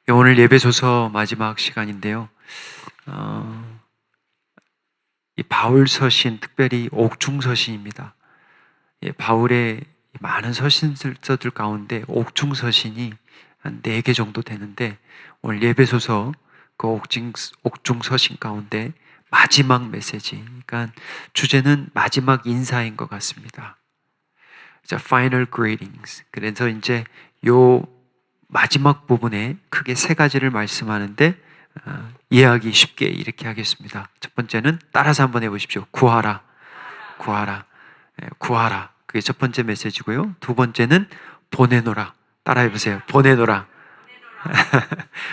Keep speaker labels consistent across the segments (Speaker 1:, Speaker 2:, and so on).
Speaker 1: 오늘 예배소서 마지막 시간인데요. 어, 이 바울 서신, 특별히 옥중 서신입니다. 바울의 많은 서신서들 가운데 옥중 서신이 한 4개 정도 되는데, 오늘 예배소서 그 옥중 서신 가운데 마지막 메시지, 그러니까 주제는 마지막 인사인 것 같습니다. 자, final greetings. 그래서 이제 요 마지막 부분에 크게 3가지를 말씀하는데, 이해하기 쉽게 이렇게 하겠습니다. 첫 번째는 따라서 한번 해보십시오. 구하라, 구하라, 구하라. 그게 첫 번째 메시지고요. 두 번째는 보내노라. 따라해보세요. 보내노라.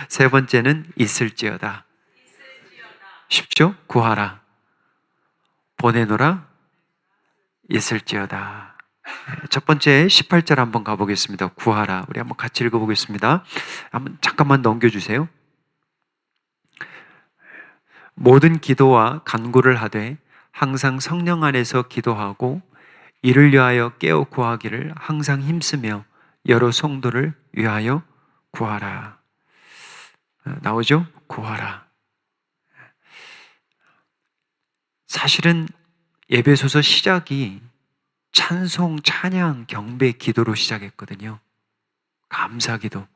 Speaker 1: 세 번째는 있을지어다. 쉽죠? 구하라, 보내노라, 있을지어다. 첫 번째 18절 한번 가보겠습니다. 구하라. 우리 한번 같이 읽어보겠습니다. 한번 잠깐만 넘겨주세요. 모든 기도와 간구를 하되 항상 성령 안에서 기도하고 이를 위하여 깨어 구하기를 항상 힘쓰며 여러 성도를 위하여 구하라. 나오죠? 구하라. 사실은 예배소서 시작이 찬송, 찬양, 경배, 기도로 시작했거든요. 감사기도.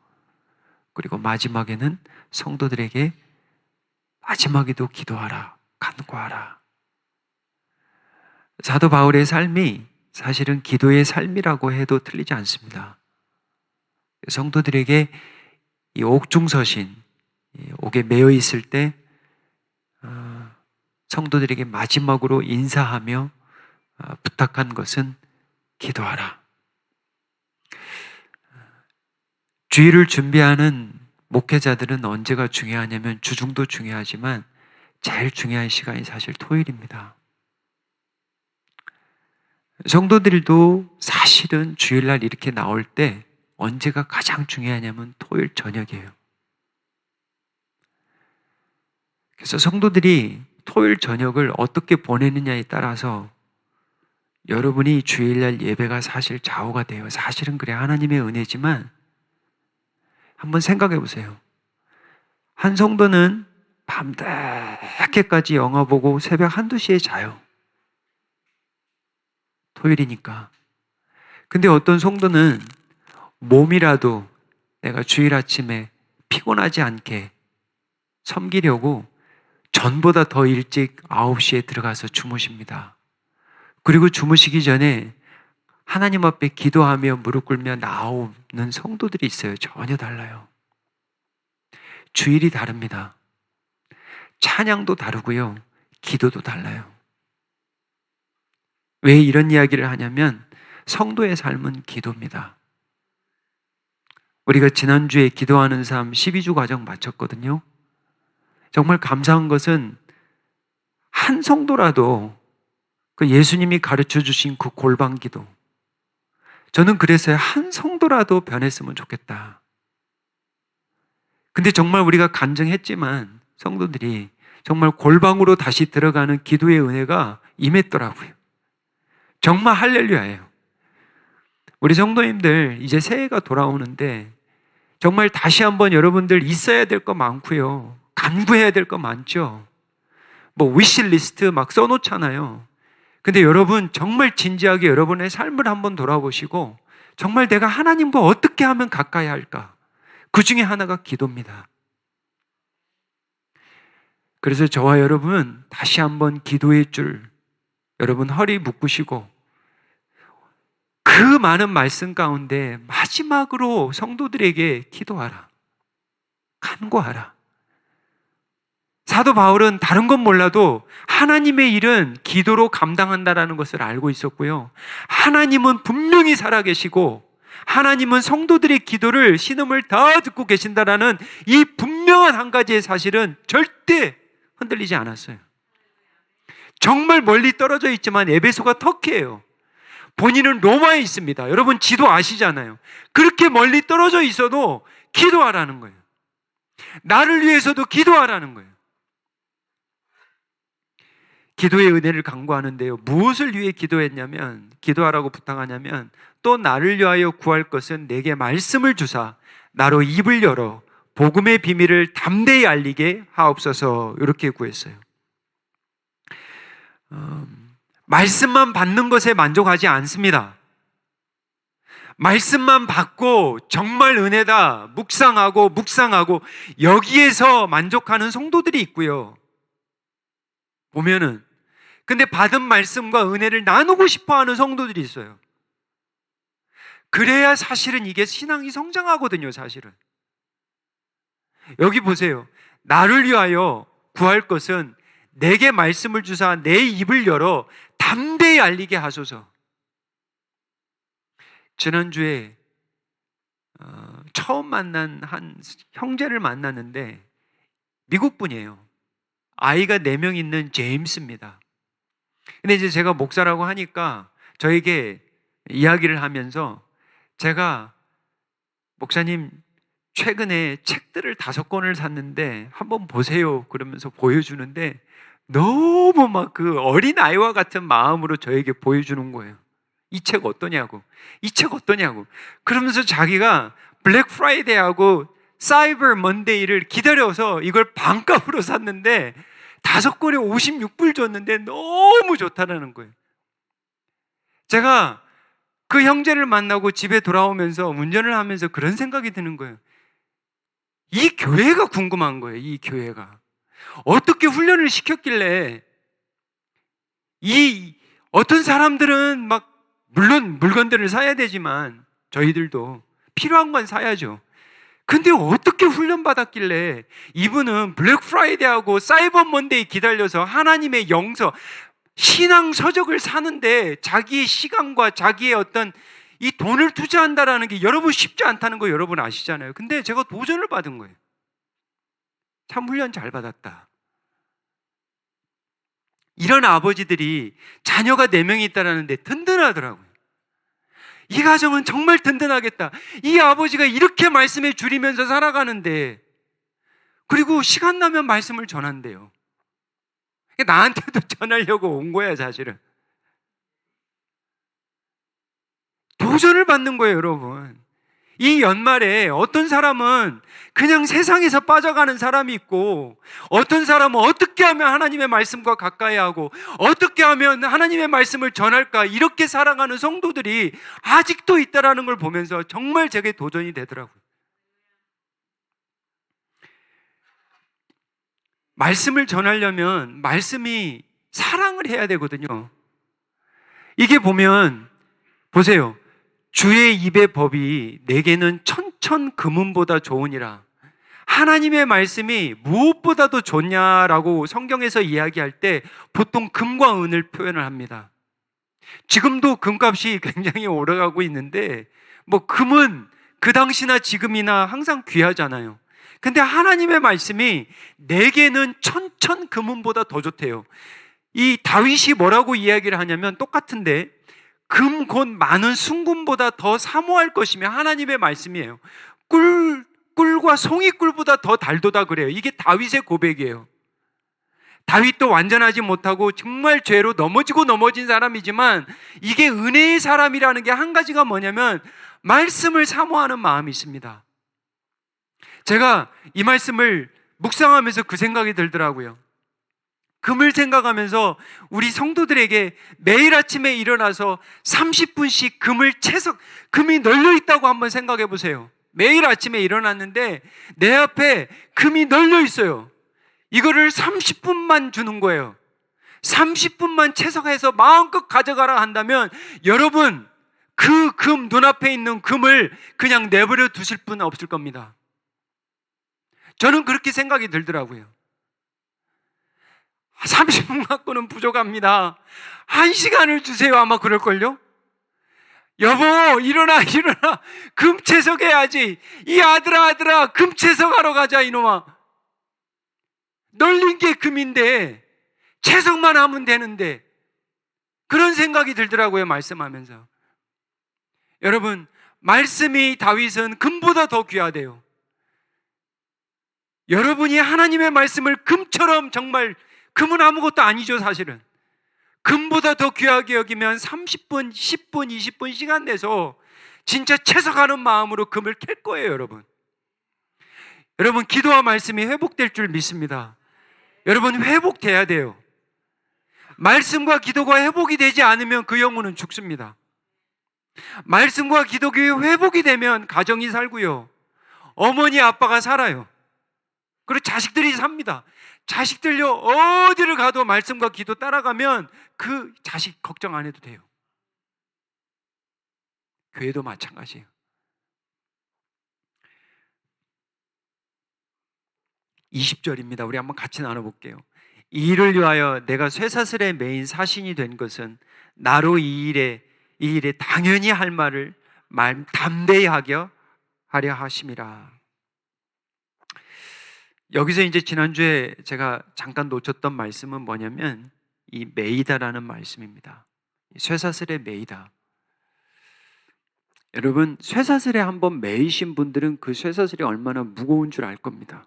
Speaker 1: 그리고 마지막에는 성도들에게 마지막에도 기도하라, 간구하라. 사도 바울의 삶이 사실은 기도의 삶이라고 해도 틀리지 않습니다. 성도들에게 이 옥중서신, 옥에 매여 있을 때 성도들에게 마지막으로 인사하며 부탁한 것은 기도하라. 주일을 준비하는 목회자들은 언제가 중요하냐면 주중도 중요하지만 제일 중요한 시간이 사실 토요일입니다. 성도들도 사실은 주일날 이렇게 나올 때 언제가 가장 중요하냐면 토요일 저녁이에요. 그래서 성도들이 토요일 저녁을 어떻게 보내느냐에 따라서 여러분이 주일날 예배가 사실 좌우가 돼요. 사실은 그래, 하나님의 은혜지만 한번 생각해 보세요. 한 성도는 밤늦게까지 영화 보고 새벽 1-2시에 자요. 토요일이니까. 근데 어떤 성도는 몸이라도 내가 주일 아침에 피곤하지 않게 섬기려고 전보다 더 일찍 9시에 들어가서 주무십니다. 그리고 주무시기 전에 하나님 앞에 기도하며 무릎 꿇며 나오는 성도들이 있어요. 전혀 달라요. 주일이 다릅니다. 찬양도 다르고요. 기도도 달라요. 왜 이런 이야기를 하냐면 성도의 삶은 기도입니다. 우리가 지난주에 기도하는 삶 12주 과정 마쳤거든요. 정말 감사한 것은 한 성도라도 그 예수님이 가르쳐 주신 그 골방 기도, 저는 그랬어요. 한 성도라도 변했으면 좋겠다. 근데 정말 우리가 간증했지만 성도들이 정말 골방으로 다시 들어가는 기도의 은혜가 임했더라고요. 정말 할렐루야예요. 우리 성도님들 이제 새해가 돌아오는데 정말 다시 한번 여러분들 있어야 될 거 많고요. 간구해야 될 거 많죠. 뭐 위시리스트 막 써놓잖아요. 근데 여러분 정말 진지하게 여러분의 삶을 한번 돌아보시고 정말 내가 하나님과 어떻게 하면 가까이 할까? 그 중에 하나가 기도입니다. 그래서 저와 여러분 다시 한번 기도의 줄 여러분 허리 묶으시고 그 많은 말씀 가운데 마지막으로 성도들에게 기도하라. 간구하라. 사도 바울은 다른 건 몰라도 하나님의 일은 기도로 감당한다라는 것을 알고 있었고요. 하나님은 분명히 살아계시고 하나님은 성도들의 기도를 신음을 다 듣고 계신다라는 이 분명한 한 가지의 사실은 절대 흔들리지 않았어요. 정말 멀리 떨어져 있지만 에베소가 터키예요. 본인은 로마에 있습니다. 여러분 지도 아시잖아요. 그렇게 멀리 떨어져 있어도 기도하라는 거예요. 나를 위해서도 기도하라는 거예요. 기도의 은혜를 간구하는데요. 무엇을 위해 기도했냐면, 기도하라고 부탁하냐면, 또 나를 위하여 구할 것은 내게 말씀을 주사 나로 입을 열어 복음의 비밀을 담대히 알리게 하옵소서. 이렇게 구했어요. 말씀만 받는 것에 만족하지 않습니다. 말씀만 받고 정말 은혜다 묵상하고 여기에서 만족하는 성도들이 있고요. 보면은 근데 받은 말씀과 은혜를 나누고 싶어하는 성도들이 있어요. 그래야 사실은 이게 신앙이 성장하거든요. 사실은 여기 보세요. 나를 위하여 구할 것은 내게 말씀을 주사 내 입을 열어 담대히 알리게 하소서. 지난주에 처음 만난 한 형제를 만났는데 미국 분이에요. 아이가 4명 있는 제임스입니다. 근데 이제 제가 목사라고 하니까 저에게 이야기를 하면서 제가 목사님 최근에 책들을 5권을 샀는데 한번 보세요 그러면서 보여주는데 너무 막 그 어린 아이와 같은 마음으로 저에게 보여주는 거예요. 이 책 어떠냐고, 이 책 어떠냐고. 그러면서 자기가 블랙 프라이데이하고 사이버 먼데이를 기다려서 이걸 반값으로 샀는데 5권에 56불 줬는데 너무 좋다라는 거예요. 제가 그 형제를 만나고 집에 돌아오면서 운전을 하면서 그런 생각이 드는 거예요. 이 교회가 궁금한 거예요. 이 교회가 어떻게 훈련을 시켰길래 이 어떤 사람들은 막 물론 물건들을 사야 되지만 저희들도 필요한 건 사야죠. 근데 어떻게 훈련받았길래 이분은 블랙 프라이데이하고 사이버 먼데이 기다려서 하나님의 영서 신앙 서적을 사는데 자기의 시간과 자기의 어떤 이 돈을 투자한다라는 게 여러분 쉽지 않다는 거 여러분 아시잖아요. 근데 제가 도전을 받은 거예요. 참 훈련 잘 받았다. 이런 아버지들이 자녀가 4명이 있다라는데 든든하더라고요. 이 가정은 정말 든든하겠다. 이 아버지가 이렇게 말씀에 줄이면서 살아가는데 그리고 시간 나면 말씀을 전한대요. 나한테도 전하려고 온 거야 사실은. 도전을 받는 거예요 여러분. 이 연말에 어떤 사람은 그냥 세상에서 빠져가는 사람이 있고 어떤 사람은 어떻게 하면 하나님의 말씀과 가까이 하고 어떻게 하면 하나님의 말씀을 전할까 이렇게 살아가는 성도들이 아직도 있다는 걸 보면서 정말 제게 도전이 되더라고요. 말씀을 전하려면 말씀이 사랑을 해야 되거든요. 이게 보면 보세요. 주의 입의 법이 내게는 천천 금은보다 좋으니라. 하나님의 말씀이 무엇보다도 좋냐라고 성경에서 이야기할 때 보통 금과 은을 표현을 합니다. 지금도 금값이 굉장히 오르가고 있는데 뭐 금은 그 당시나 지금이나 항상 귀하잖아요. 근데 하나님의 말씀이 내게는 천천 금은보다 더 좋대요. 이 다윗이 뭐라고 이야기를 하냐면 똑같은데 금 곧 많은 순금보다 더 사모할 것이며 하나님의 말씀이에요. 꿀과 송이꿀보다 더 달도다 그래요. 이게 다윗의 고백이에요. 다윗도 완전하지 못하고 정말 죄로 넘어진 사람이지만 이게 은혜의 사람이라는 게 한 가지가 뭐냐면 말씀을 사모하는 마음이 있습니다. 제가 이 말씀을 묵상하면서 그 생각이 들더라고요. 금을 생각하면서 우리 성도들에게 매일 아침에 일어나서 30분씩 금이 널려 있다고 한번 생각해 보세요. 매일 아침에 일어났는데 내 앞에 금이 널려 있어요. 이거를 30분만 주는 거예요. 30분만 채석해서 마음껏 가져가라 한다면 여러분 그 금 눈앞에 있는 금을 그냥 내버려 두실 분은 없을 겁니다. 저는 그렇게 생각이 들더라고요. 30분 갖고는 부족합니다. 1시간을 주세요. 아마 그럴걸요? 여보, 일어나. 금 채석해야지. 이 아들아, 금 채석하러 가자, 이놈아. 널린 게 금인데, 채석만 하면 되는데. 그런 생각이 들더라고요, 말씀하면서. 여러분, 말씀이 다윗은 금보다 더 귀하대요. 여러분이 하나님의 말씀을 금처럼 정말 금은 아무것도 아니죠 사실은. 금보다 더 귀하게 여기면 30분, 10분, 20분 시간 내서 진짜 채석하는 마음으로 금을 캘 거예요 여러분. 여러분, 기도와 말씀이 회복될 줄 믿습니다. 여러분, 회복돼야 돼요. 말씀과 기도가 회복이 되지 않으면 그 영혼은 죽습니다. 말씀과 기도가 회복이 되면 가정이 살고요, 어머니 아빠가 살아요. 그리고 자식들이 삽니다. 자식들요, 어디를 가도 말씀과 기도 따라가면 그 자식 걱정 안 해도 돼요. 교회도 마찬가지예요. 20절입니다. 우리 한번 같이 나눠볼게요. 이 일을 위하여 내가 쇠사슬에 매인 사신이 된 것은 나로 이 일에 당연히 할 말을 담대히 하려 하심이라. 여기서 이제 지난주에 제가 잠깐 놓쳤던 말씀은 뭐냐면 이 매이다라는 말씀입니다. 쇠사슬에 매이다. 여러분, 쇠사슬에 한번 매이신 분들은 그 쇠사슬이 얼마나 무거운 줄 알 겁니다.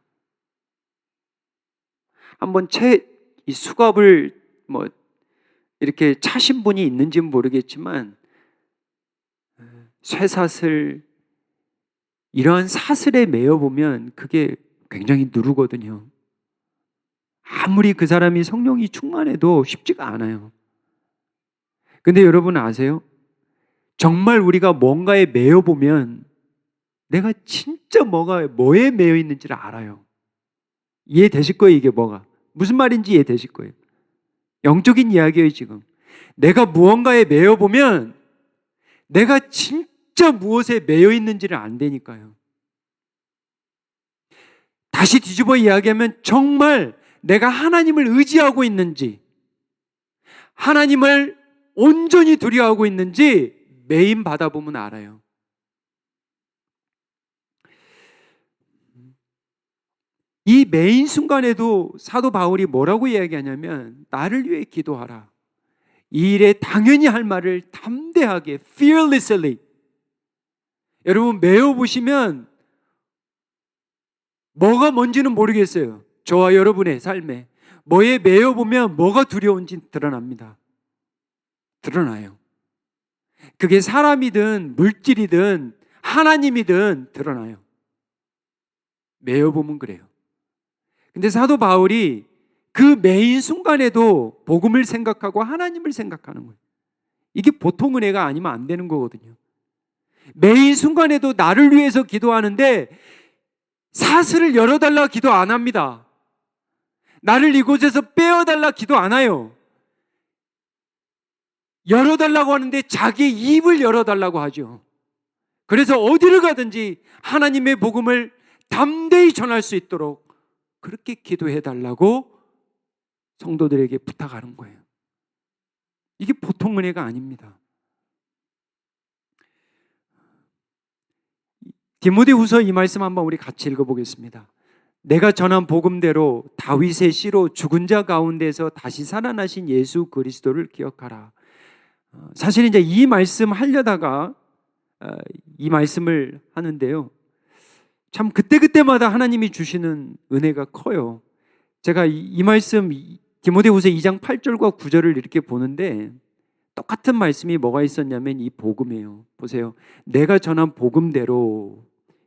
Speaker 1: 한번 이 수갑을 이렇게 차신 분이 있는지는 모르겠지만, 쇠사슬, 이러한 사슬에 매여 보면 그게 굉장히 누르거든요. 아무리 그 사람이 성령이 충만해도 쉽지가 않아요. 근데 여러분 아세요? 정말 우리가 뭔가에 매여 보면 내가 진짜 뭐에 매여 있는지를 알아요. 이해되실 거예요, 이게 뭐가? 무슨 말인지 이해되실 거예요. 영적인 이야기예요, 지금. 내가 무언가에 매여 보면 내가 진짜 무엇에 매여 있는지를 안다니까요. 다시 뒤집어 이야기하면 정말 내가 하나님을 의지하고 있는지, 하나님을 온전히 두려워하고 있는지 매임 받아보면 알아요. 이 매인 순간에도 사도 바울이 뭐라고 이야기하냐면, 나를 위해 기도하라. 이 일에 당연히 할 말을 담대하게, fearlessly. 여러분, 매어보시면 뭐가 뭔지는 모르겠어요. 저와 여러분의 삶에 뭐에 매여보면 뭐가 두려운지 드러납니다. 드러나요. 그게 사람이든 물질이든 하나님이든 드러나요. 매여보면 그래요. 근데 사도 바울이 그 매인 순간에도 복음을 생각하고 하나님을 생각하는 거예요. 이게 보통 은혜가 아니면 안 되는 거거든요. 매인 순간에도 나를 위해서 기도하는데 사슬을 열어달라 기도 안 합니다. 나를 이곳에서 빼어달라 기도 안 해요. 열어달라고 하는데 자기의 입을 열어달라고 하죠. 그래서 어디를 가든지 하나님의 복음을 담대히 전할 수 있도록 그렇게 기도해달라고 성도들에게 부탁하는 거예요. 이게 보통 은혜가 아닙니다. 디모데후서 이 말씀 한번 우리 같이 읽어보겠습니다. 내가 전한 복음대로 다윗의 씨로 죽은 자 가운데서 다시 살아나신 예수 그리스도를 기억하라. 사실 이제 이 말씀 하려다가 이 말씀을 하는데요, 참 그때그때마다 하나님이 주시는 은혜가 커요. 제가 이 말씀 디모데후서 2장 8절과 9절을 이렇게 보는데 똑같은 말씀이 뭐가 있었냐면 이 복음이에요. 보세요. 내가 전한 복음대로,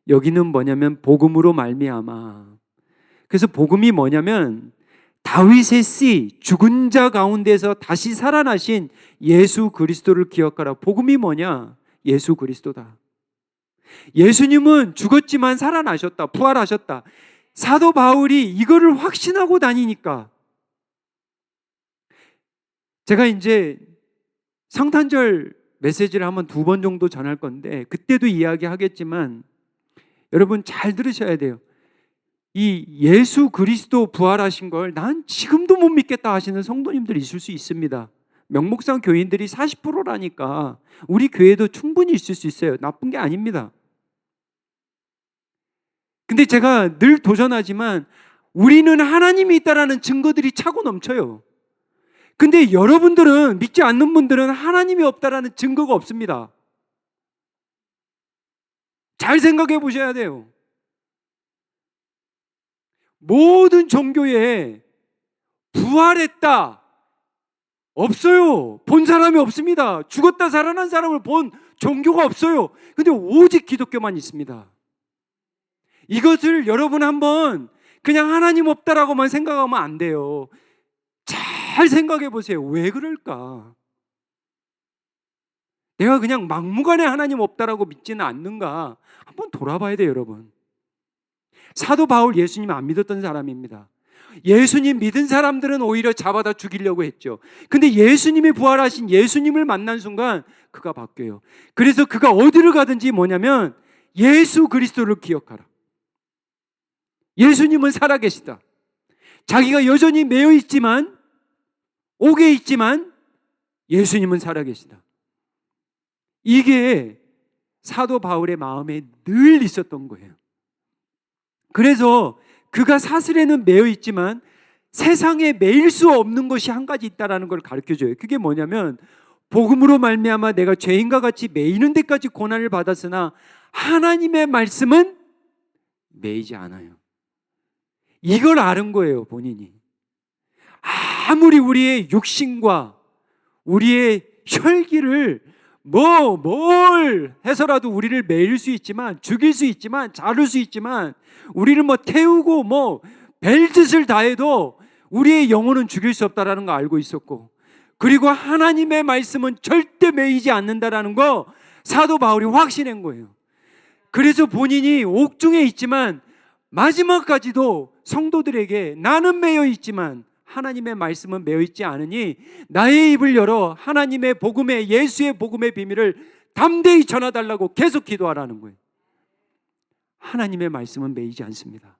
Speaker 1: 여기는 뭐냐면 복음으로 말미암아. 그래서 복음이 뭐냐면 다윗의 씨, 죽은 자 가운데서 다시 살아나신 예수 그리스도를 기억하라. 복음이 뭐냐? 예수 그리스도다. 예수님은 죽었지만 살아나셨다. 부활하셨다. 사도 바울이 이거를 확신하고 다니니까, 제가 이제 성탄절 메시지를 한번 2번 정도 전할 건데 그때도 이야기하겠지만 여러분 잘 들으셔야 돼요. 이 예수 그리스도 부활하신 걸 난 지금도 못 믿겠다 하시는 성도님들이 있을 수 있습니다. 명목상 교인들이 40%라니까 우리 교회도 충분히 있을 수 있어요. 나쁜 게 아닙니다. 근데 제가 늘 도전하지만 우리는 하나님이 있다라는 증거들이 차고 넘쳐요. 근데 여러분들은, 믿지 않는 분들은 하나님이 없다라는 증거가 없습니다. 잘 생각해 보셔야 돼요. 모든 종교에 부활했다 없어요. 본 사람이 없습니다. 죽었다 살아난 사람을 본 종교가 없어요. 근데 오직 기독교만 있습니다. 이것을 여러분 한번 그냥 하나님 없다라고만 생각하면 안 돼요. 잘 생각해 보세요. 왜 그럴까? 내가 그냥 막무가내 하나님 없다라고 믿지는 않는가? 한번 돌아봐야 돼요, 여러분. 사도 바울 예수님 안 믿었던 사람입니다. 예수님 믿은 사람들은 오히려 잡아다 죽이려고 했죠. 근데 예수님이 부활하신 예수님을 만난 순간 그가 바뀌어요. 그래서 그가 어디를 가든지 뭐냐면 예수 그리스도를 기억하라. 예수님은 살아계시다. 자기가 여전히 매여 있지만, 옥에 있지만 예수님은 살아계시다. 이게 사도 바울의 마음에 늘 있었던 거예요. 그래서 그가 사슬에는 매여 있지만 세상에 매일 수 없는 것이 한 가지 있다라는 걸 가르쳐줘요. 그게 뭐냐면 복음으로 말미암아 내가 죄인과 같이 매이는 데까지 고난을 받았으나 하나님의 말씀은 매이지 않아요. 이걸 아는 거예요, 본인이. 아무리 우리의 육신과 우리의 혈기를 뭘 해서라도 우리를 매일 수 있지만, 죽일 수 있지만, 자를 수 있지만, 우리를 태우고 별짓을 다 해도 우리의 영혼은 죽일 수 없다라는 거 알고 있었고, 그리고 하나님의 말씀은 절대 매이지 않는다라는 거 사도 바울이 확신한 거예요. 그래서 본인이 옥중에 있지만 마지막까지도 성도들에게 나는 매여 있지만 하나님의 말씀은 매여 있지 않으니 나의 입을 열어 하나님의 복음의, 예수의 복음의 비밀을 담대히 전하달라고 계속 기도하라는 거예요. 하나님의 말씀은 매이지 않습니다.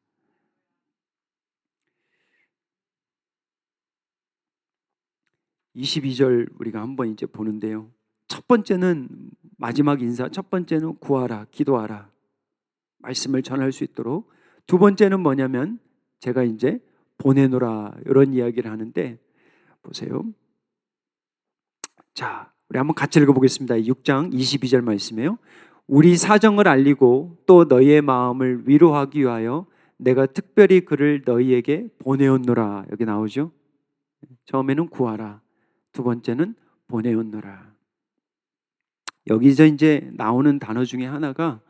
Speaker 1: (22절) 우리가 한번 이제 보는데요. 첫 번째는 마지막 인사, 첫 번째는 구하라, 기도하라, 말씀을 전할 수 있도록. 두 번째는 뭐냐면 제가 이제 보내노라, 이런 이야기를 하는데, 보세요. 자, 우리 한번 같이 읽어보겠습니다. 6장 22절 말씀이에요. 우리 사정을 알리고 또 너희의 마음을 위로하기 위하여 내가 특별히 그를 너희에게 보내었노라. 여기 나오죠. 처음에는 구하라, 두 번째는 보내었노라. 여기서 이제 나오는 단어 중에 하나가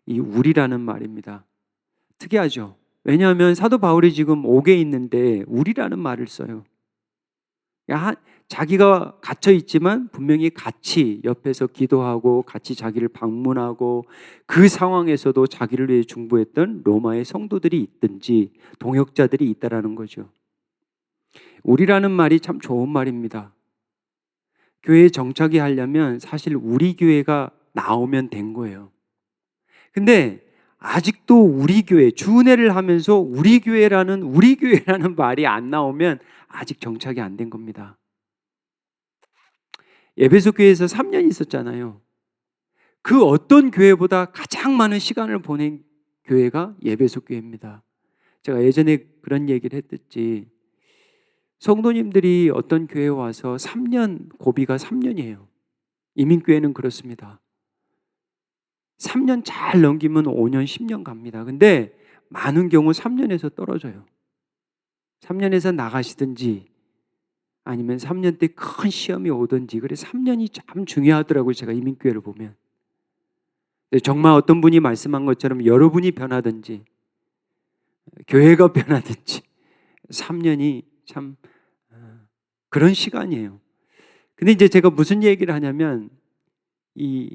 Speaker 1: 이 우리라는 말입니다. 특이하죠. 왜냐하면 사도 바울이 지금 옥에 있는데 우리라는 말을 써요. 자기가 갇혀 있지만 분명히 같이 옆에서 기도하고 같이 자기를 방문하고 그 상황에서도 자기를 위해 중보했던 로마의 성도들이 있든지 동역자들이 있다라는 거죠. 우리라는 말이 참 좋은 말입니다. 교회에 정착이 하려면 사실 우리 교회가 나오면 된 거예요. 근데 아직도 우리 교회, 주은혜를 하면서 우리 교회라는 말이 안 나오면 아직 정착이 안 된 겁니다. 에베소 교회에서 3년 있었잖아요. 그 어떤 교회보다 가장 많은 시간을 보낸 교회가 에베소 교회입니다. 제가 예전에 그런 얘기를 했듯이 성도님들이 어떤 교회에 와서 3년, 고비가 3년이에요. 이민교회는 그렇습니다. 3년 잘 넘기면 5년, 10년 갑니다. 근데 많은 경우 3년에서 떨어져요. 3년에서 나가시든지 아니면 3년 때 큰 시험이 오든지. 그래서 3년이 참 중요하더라고요, 제가 이민교회를 보면. 정말 어떤 분이 말씀한 것처럼 여러분이 변하든지 교회가 변하든지 3년이 참 그런 시간이에요. 근데 이제 제가 무슨 얘기를 하냐면, 이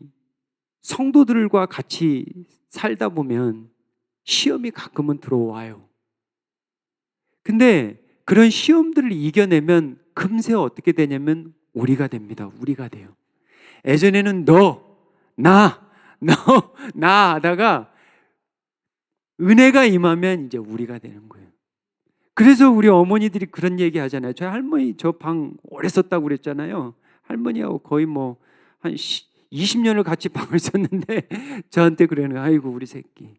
Speaker 1: 성도들과 같이 살다 보면 시험이 가끔은 들어와요. 근데 그런 시험들을 이겨내면 금세 어떻게 되냐면 우리가 됩니다. 우리가 돼요. 예전에는 나 하다가 은혜가 임하면 이제 우리가 되는 거예요. 그래서 우리 어머니들이 그런 얘기 하잖아요. 저희 할머니 저 방 오래 썼다고 그랬잖아요. 할머니하고 거의 한 20년을 같이 방을 썼는데 저한테 그러는 거예요. 아이고 우리 새끼.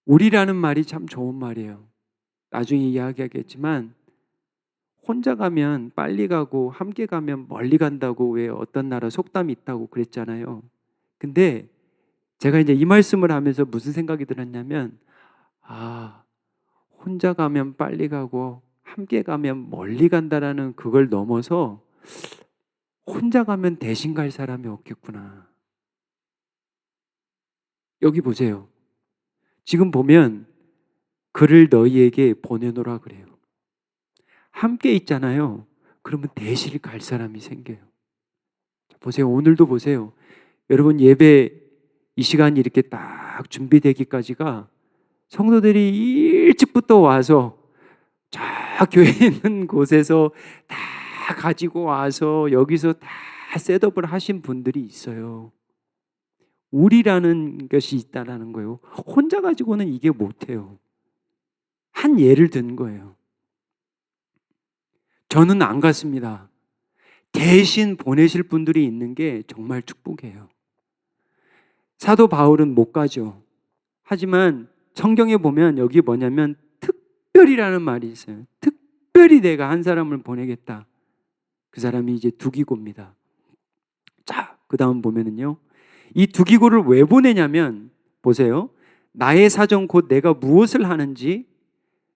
Speaker 1: 우리라는 말이 참 좋은 말이에요. 나중에 이야기하겠지만 혼자 가면 빨리 가고 함께 가면 멀리 간다고 왜 어떤 나라 속담이 있다고 그랬잖아요. 근데 제가 이제 이 말씀을 하면서 무슨 생각이 들었냐면, 혼자 가면 빨리 가고 함께 가면 멀리 간다라는 그걸 넘어서 혼자 가면 대신 갈 사람이 없겠구나. 여기 보세요. 지금 보면 그를 너희에게 보내노라 그래요. 함께 있잖아요. 그러면 대신 갈 사람이 생겨요. 보세요. 오늘도 보세요. 여러분 예배 이 시간이 이렇게 딱 준비되기까지가 성도들이 일찍부터 와서 저 교회 있는 곳에서 다 가지고 와서 여기서 다 셋업을 하신 분들이 있어요. 우리라는 것이 있다라는 거예요. 혼자 가지고는 이게 못해요. 한 예를 든 거예요. 저는 안 갔습니다. 대신 보내실 분들이 있는 게 정말 축복이에요. 사도 바울은 못 가죠. 하지만 성경에 보면 여기 뭐냐면 특별히라는 말이 있어요. 특별히 내가 한 사람을 보내겠다. 그 사람이 이제 두기고입니다. 자, 그 다음 보면은요. 이 두기고를 왜 보내냐면 보세요. 나의 사정 곧 내가 무엇을 하는지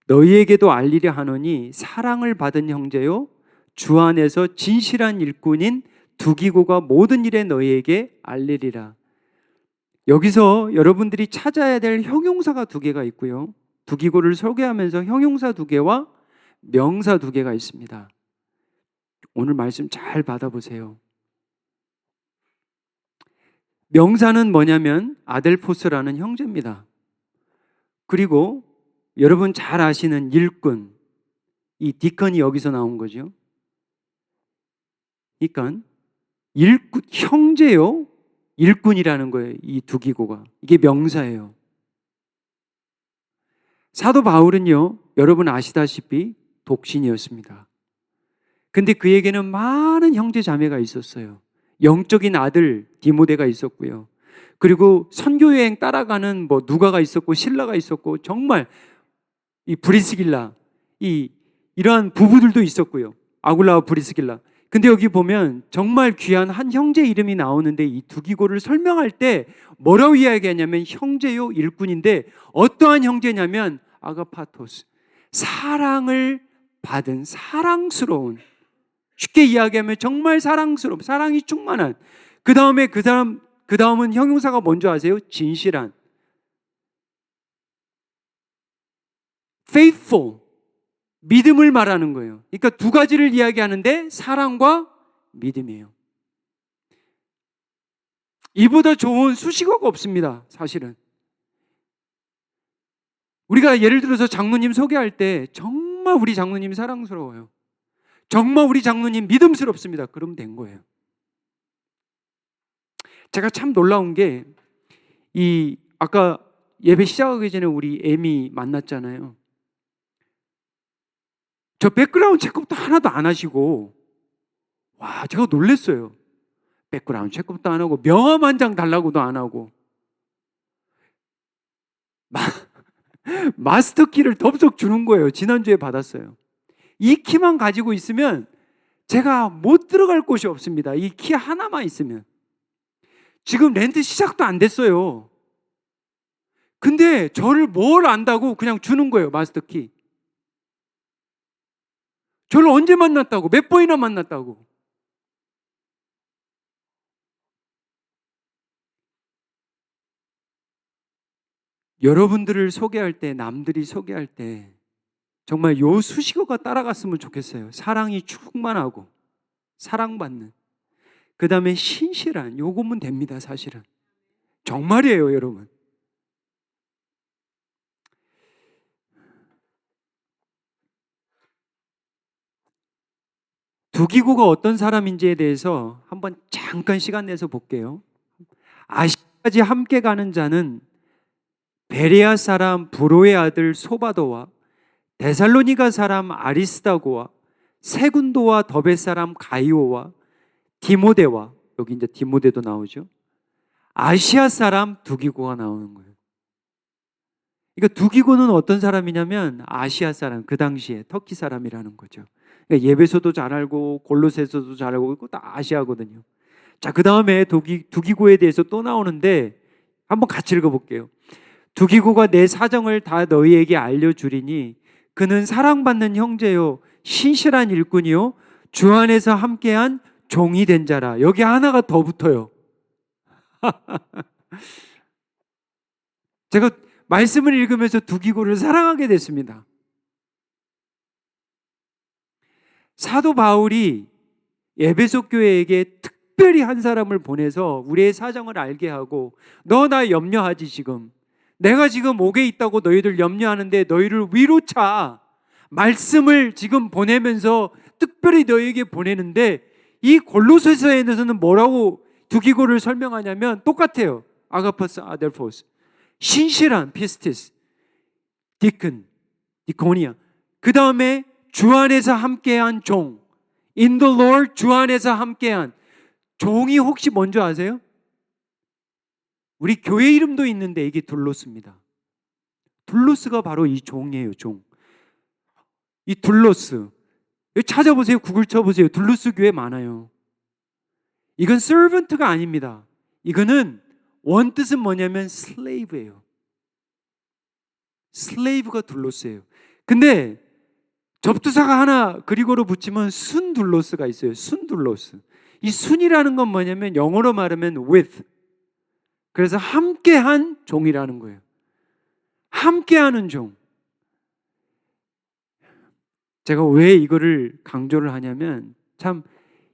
Speaker 1: 너희에게도 알리려 하노니 사랑을 받은 형제요 주 안에서 진실한 일꾼인 두기고가 모든 일에 너희에게 알리리라. 여기서 여러분들이 찾아야 될 형용사가 두 개가 있고요. 두기고를 소개하면서 형용사 두 개와 명사 두 개가 있습니다. 오늘 말씀 잘 받아보세요. 명사는 뭐냐면 아델포스라는 형제입니다. 그리고 여러분 잘 아시는 일꾼, 이 디컨이 여기서 나온 거죠. 그러니까 일꾼, 형제요, 일꾼이라는 거예요. 이 두기고가. 이게 명사예요. 사도 바울은요, 여러분 아시다시피 독신이었습니다. 근데 그에게는 많은 형제 자매가 있었어요. 영적인 아들 디모데가 있었고요. 그리고 선교여행 따라가는 뭐 누가가 있었고 실라가 있었고 정말 이 브리스길라 이러한 부부들도 있었고요. 아굴라와 브리스길라. 근데 여기 보면 정말 귀한 한 형제 이름이 나오는데 이 두기고를 설명할 때 뭐라고 이야기하냐면 형제요 일꾼인데 어떠한 형제냐면 아가파토스, 사랑을 받은 사랑스러운, 쉽게 이야기하면 정말 사랑스러운, 사랑이 충만한. 그 다음은 형용사가 뭔지 아세요? 진실한, faithful, 믿음을 말하는 거예요. 그러니까 두 가지를 이야기하는데 사랑과 믿음이에요. 이보다 좋은 수식어가 없습니다. 사실은 우리가 예를 들어서 장로님 소개할 때 정말 우리 장로님 사랑스러워요. 정말 우리 장로님 믿음스럽습니다. 그러면 된 거예요. 제가 참 놀라운 게 아까 예배 시작하기 전에 우리 애미 만났잖아요. 저 백그라운드 체크업도 하나도 안 하시고, 와, 제가 놀랐어요. 백그라운드 체크업도 안 하고, 명함 한 장 달라고도 안 하고, 마스터 키를 덥석 주는 거예요. 지난주에 받았어요. 이 키만 가지고 있으면 제가 못 들어갈 곳이 없습니다. 이 키 하나만 있으면. 지금 렌트 시작도 안 됐어요. 근데 저를 뭘 안다고 그냥 주는 거예요. 마스터 키. 저를 언제 만났다고? 몇 번이나 만났다고? 여러분들을 소개할 때, 남들이 소개할 때 정말 요 수식어가 따라갔으면 좋겠어요. 사랑이 충만하고 사랑받는. 그 다음에 신실한, 요거면 됩니다. 사실은 정말이에요. 여러분, 두기고가 어떤 사람인지에 대해서 한번 잠깐 시간 내서 볼게요. 아시아까지 함께 가는 자는 베레아 사람 브로의 아들 소바도와 데살로니가 사람 아리스다고와 세군도와 더베 사람 가이오와 디모데와, 여기 이제 디모데도 나오죠. 아시아 사람 두기고가 나오는 거예요. 그러니까 두기고는 어떤 사람이냐면 아시아 사람, 그 당시에 터키 사람이라는 거죠. 그러니까 예배소도 잘 알고 골로새서도 잘 알고 있고 다 아시아거든요. 자, 그 다음에 두기고에 대해서 또 나오는데 한번 같이 읽어볼게요. 두기고가 내 사정을 다 너희에게 알려주리니 그는 사랑받는 형제요 신실한 일꾼이요 주 안에서 함께한 종이 된 자라. 여기 하나가 더 붙어요. 제가 말씀을 읽으면서 두기고를 사랑하게 됐습니다. 사도 바울이 에베소 교회에게 특별히 한 사람을 보내서 우리의 사정을 알게 하고, 너 나 염려하지 지금. 내가 지금 옥에 있다고 너희들 염려하는데 너희를 위로차. 말씀을 지금 보내면서 특별히 너희에게 보내는데, 이 골로새서에서는 뭐라고 두기고를 설명하냐면 똑같아요. 아가퍼스 아델포스, 신실한 피스티스, 디큰, 디코니아. 그 다음에 주 안에서 함께한 종, in the Lord, 주 안에서 함께한 종이 혹시 뭔지 아세요? 우리 교회 이름도 있는데 이게 둘로스입니다. 둘로스가 바로 이 종이에요. 종. 이 둘로스, 찾아보세요. 구글 쳐보세요. 둘로스 교회 많아요. 이건 servant가 아닙니다. 이거는 원뜻은 뭐냐면 slave예요. slave가 둘로스예요. 근데 접두사가 하나 그리고로 붙이면 순둘로스가 있어요. 순둘로스. 이 순이라는 건 뭐냐면 영어로 말하면 with. 그래서 함께한 종이라는 거예요. 함께하는 종. 제가 왜 이거를 강조를 하냐면, 참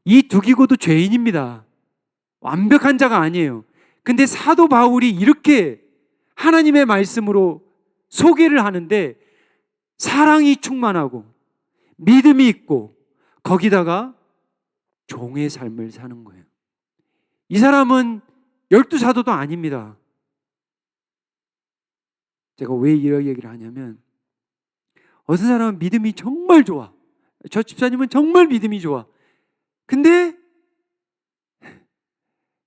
Speaker 1: 이 두기고도 죄인입니다. 완벽한 자가 아니에요. 근데 사도 바울이 이렇게 하나님의 말씀으로 소개를 하는데 사랑이 충만하고 믿음이 있고 거기다가 종의 삶을 사는 거예요. 이 사람은 12사도도 아닙니다. 제가 왜 이런 얘기를 하냐면, 어떤 사람은 믿음이 정말 좋아. 저 집사님은 정말 믿음이 좋아. 근데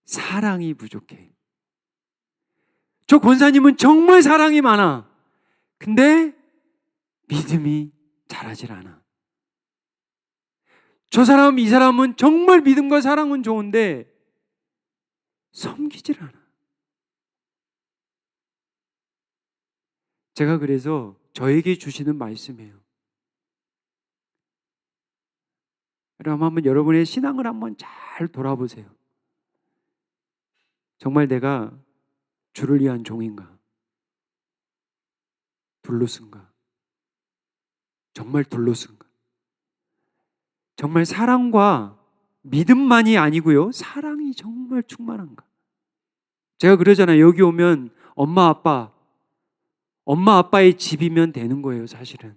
Speaker 1: 사랑이 부족해. 저 권사님은 정말 사랑이 많아. 근데 믿음이 자라질 않아. 저 사람, 이 사람은 정말 믿음과 사랑은 좋은데 섬기질 않아. 제가 그래서 저에게 주시는 말씀이에요. 그럼 한번 여러분의 신앙을 한번 잘 돌아보세요. 정말 내가 주를 위한 종인가? 둘로스인가? 정말 둘로스인가? 정말 사랑과 믿음만이 아니고요, 사랑이 정말 충만한가? 제가 그러잖아요. 여기 오면 엄마 아빠의 집이면 되는 거예요. 사실은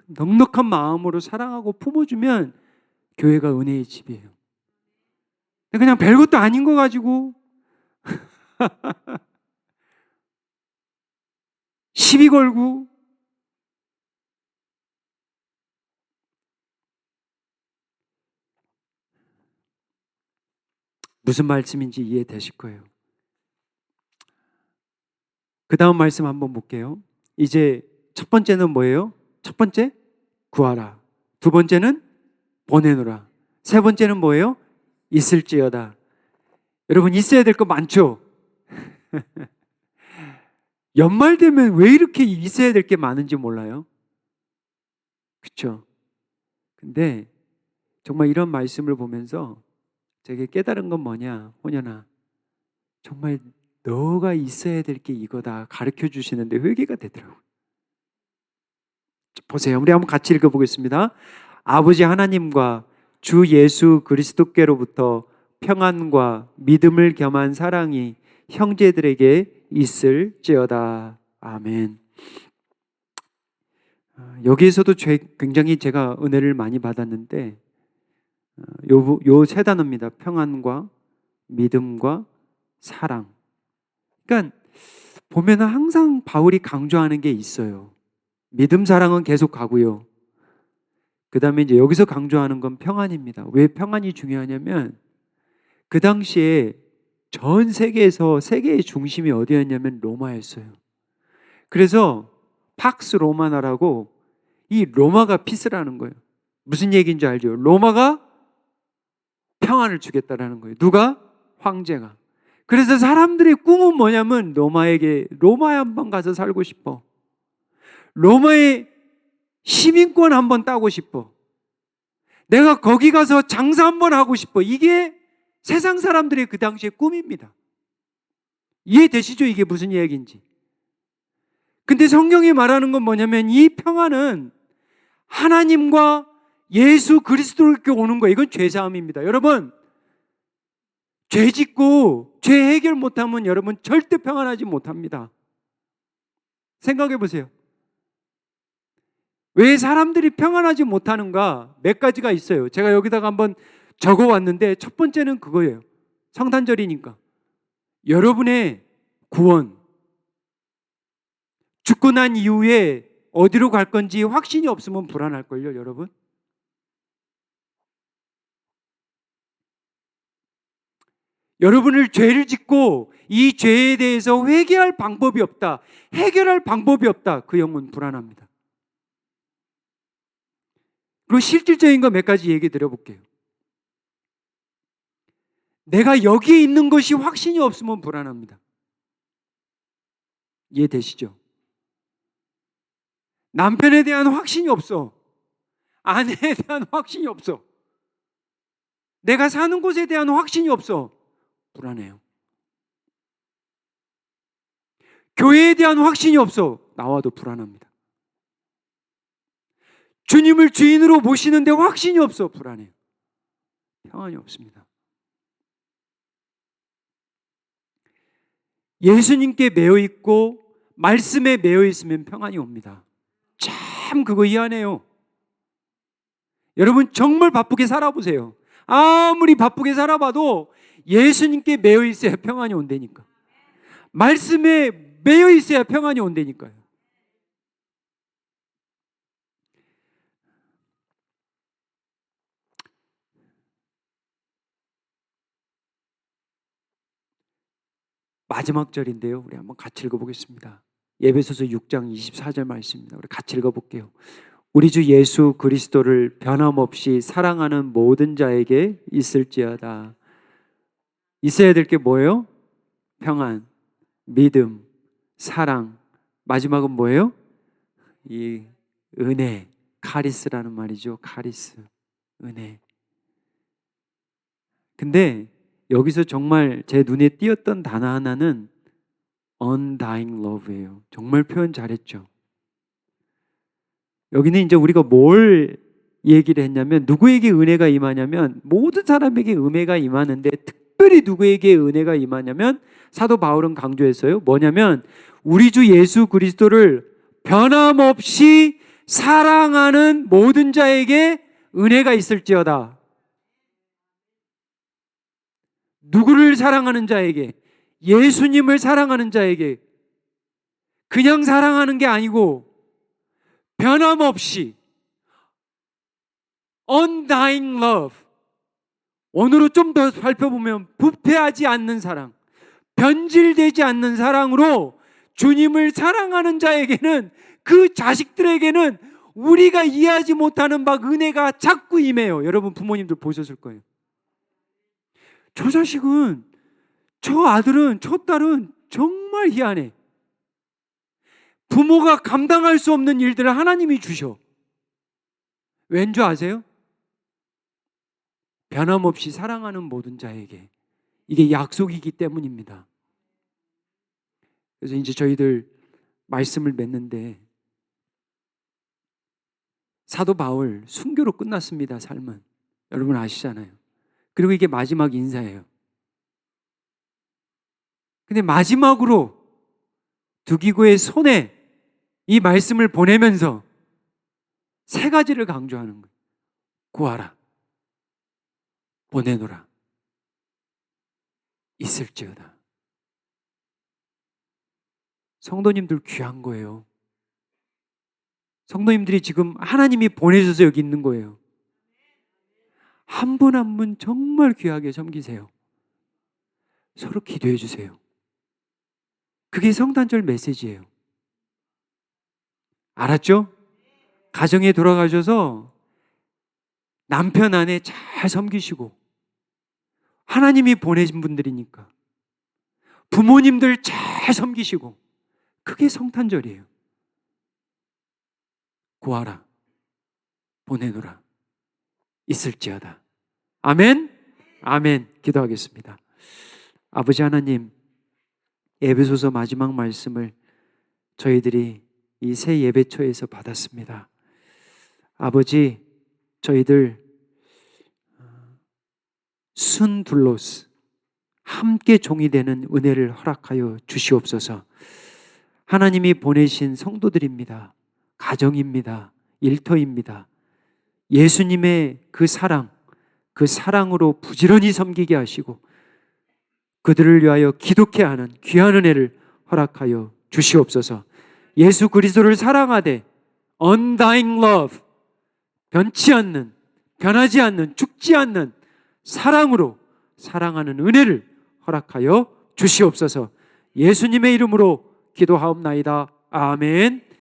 Speaker 1: 넉넉한 마음으로 사랑하고 품어주면 교회가 은혜의 집이에요. 그냥 별것도 아닌 거 가지고 시비 걸고, 무슨 말씀인지 이해되실 거예요. 그 다음 말씀 한번 볼게요. 이제 첫 번째는 뭐예요? 첫 번째, 구하라. 두 번째는 보내노라. 세 번째는 뭐예요? 있을지어다. 여러분, 있어야 될 거 많죠? 연말 되면 왜 이렇게 있어야 될 게 많은지 몰라요? 그렇죠? 근데 정말 이런 말씀을 보면서 제게 깨달은 건 뭐냐? 호년아, 정말 너가 있어야 될 게 이거다 가르쳐 주시는데 회개가 되더라고요. 보세요. 우리 한번 같이 읽어보겠습니다. 아버지 하나님과 주 예수 그리스도께로부터 평안과 믿음을 겸한 사랑이 형제들에게 있을지어다. 아멘. 여기에서도 굉장히 제가 은혜를 많이 받았는데, 요 세 단어입니다. 평안과 믿음과 사랑. 그러니까 보면은 항상 바울이 강조하는 게 있어요. 믿음, 사랑은 계속 가고요. 그 다음에 이제 여기서 강조하는 건 평안입니다. 왜 평안이 중요하냐면, 그 당시에 전 세계에서 세계의 중심이 어디였냐면 로마였어요. 그래서 팍스 로마나라고, 이 로마가 피스라는 거예요. 무슨 얘기인지 알죠? 로마가 평안을 주겠다라는 거예요. 누가? 황제가. 그래서 사람들의 꿈은 뭐냐면 로마에 한번 가서 살고 싶어. 로마의 시민권 한번 따고 싶어. 내가 거기 가서 장사 한번 하고 싶어. 이게 세상 사람들의 그 당시의 꿈입니다. 이해되시죠? 이게 무슨 이야기인지. 근데 성경이 말하는 건 뭐냐면 이 평안은 하나님과 예수 그리스도께 오는 거예요. 이건 죄사함입니다. 여러분, 죄 짓고 죄 해결 못하면 여러분 절대 평안하지 못합니다. 생각해 보세요. 왜 사람들이 평안하지 못하는가? 몇 가지가 있어요. 제가 여기다가 한번 적어 왔는데 첫 번째는 그거예요. 성탄절이니까. 여러분의 구원. 죽고 난 이후에 어디로 갈 건지 확신이 없으면 불안할걸요, 여러분? 여러분을 죄를 짓고 이 죄에 대해서 회개할 방법이 없다. 해결할 방법이 없다. 그 영혼 불안합니다. 그리고 실질적인 거 몇 가지 얘기 드려볼게요. 내가 여기에 있는 것이 확신이 없으면 불안합니다. 이해되시죠? 남편에 대한 확신이 없어. 아내에 대한 확신이 없어. 내가 사는 곳에 대한 확신이 없어. 불안해요. 교회에 대한 확신이 없어. 나와도 불안합니다. 주님을 주인으로 모시는데 확신이 없어. 불안해요. 평안이 없습니다. 예수님께 매여 있고 말씀에 매여 있으면 평안이 옵니다. 참 그거 희한해요. 여러분 정말 바쁘게 살아보세요. 아무리 바쁘게 살아봐도 예수님께 매여 있어야 평안이 온다니까. 말씀에 매여 있어야 평안이 온다니까요. 마지막 절인데요. 우리 한번 같이 읽어보겠습니다. 에베소서 6장 24절 말씀입니다. 우리 같이 읽어볼게요. 우리 주 예수 그리스도를 변함없이 사랑하는 모든 자에게 있을지어다. 있어야 될 게 뭐예요? 평안, 믿음, 사랑. 마지막은 뭐예요? 이 은혜, 카리스라는 말이죠. 카리스, 은혜. 근데 여기서 정말 제 눈에 띄었던 단어 하나는 undying love예요. 정말 표현 잘했죠. 여기는 이제 우리가 뭘 얘기를 했냐면 누구에게 은혜가 임하냐면 모든 사람에게 은혜가 임하는데 특별히 누구에게 은혜가 임하냐면 사도 바울은 강조했어요. 뭐냐면 우리 주 예수 그리스도를 변함없이 사랑하는 모든 자에게 은혜가 있을지어다. 누구를 사랑하는 자에게? 예수님을 사랑하는 자에게. 그냥 사랑하는 게 아니고 변함없이 undying love. 오늘로 좀 더 살펴보면 부패하지 않는 사랑, 변질되지 않는 사랑으로 주님을 사랑하는 자에게는, 그 자식들에게는 우리가 이해하지 못하는 막 은혜가 자꾸 임해요. 여러분 부모님들 보셨을 거예요. 저 자식은, 저 아들은, 저 딸은 정말 희한해. 부모가 감당할 수 없는 일들을 하나님이 주셔. 왠 줄 아세요? 변함없이 사랑하는 모든 자에게. 이게 약속이기 때문입니다. 그래서 이제 저희들 말씀을 맺는데 사도 바울 순교로 끝났습니다. 삶은. 여러분 아시잖아요. 그리고 이게 마지막 인사예요. 근데 마지막으로 두기고의 손에 이 말씀을 보내면서 세 가지를 강조하는 거예요. 구하라, 보내노라, 있을지어다. 성도님들 귀한 거예요. 성도님들이 지금 하나님이 보내셔서 여기 있는 거예요. 한 분 한 분 정말 귀하게 섬기세요. 서로 기도해 주세요. 그게 성탄절 메시지예요. 알았죠? 가정에 돌아가셔서 남편 아내 잘 섬기시고, 하나님이 보내신 분들이니까 부모님들 잘 섬기시고, 그게 성탄절이에요. 구하라, 보내노라, 있을지어다. 아멘? 아멘. 기도하겠습니다. 아버지 하나님, 에베소서 마지막 말씀을 저희들이 이 새 예배초에서 받았습니다. 아버지, 저희들 순둘로스 함께 종이 되는 은혜를 허락하여 주시옵소서. 하나님이 보내신 성도들입니다. 가정입니다. 일터입니다. 예수님의 그 사랑, 그 사랑으로 부지런히 섬기게 하시고 그들을 위하여 기독해 하는 귀한 은혜를 허락하여 주시옵소서. 예수 그리스도를 사랑하되 undying love, 변치 않는, 변하지 않는, 죽지 않는 사랑으로 사랑하는 은혜를 허락하여 주시옵소서. 예수님의 이름으로 기도하옵나이다. 아멘.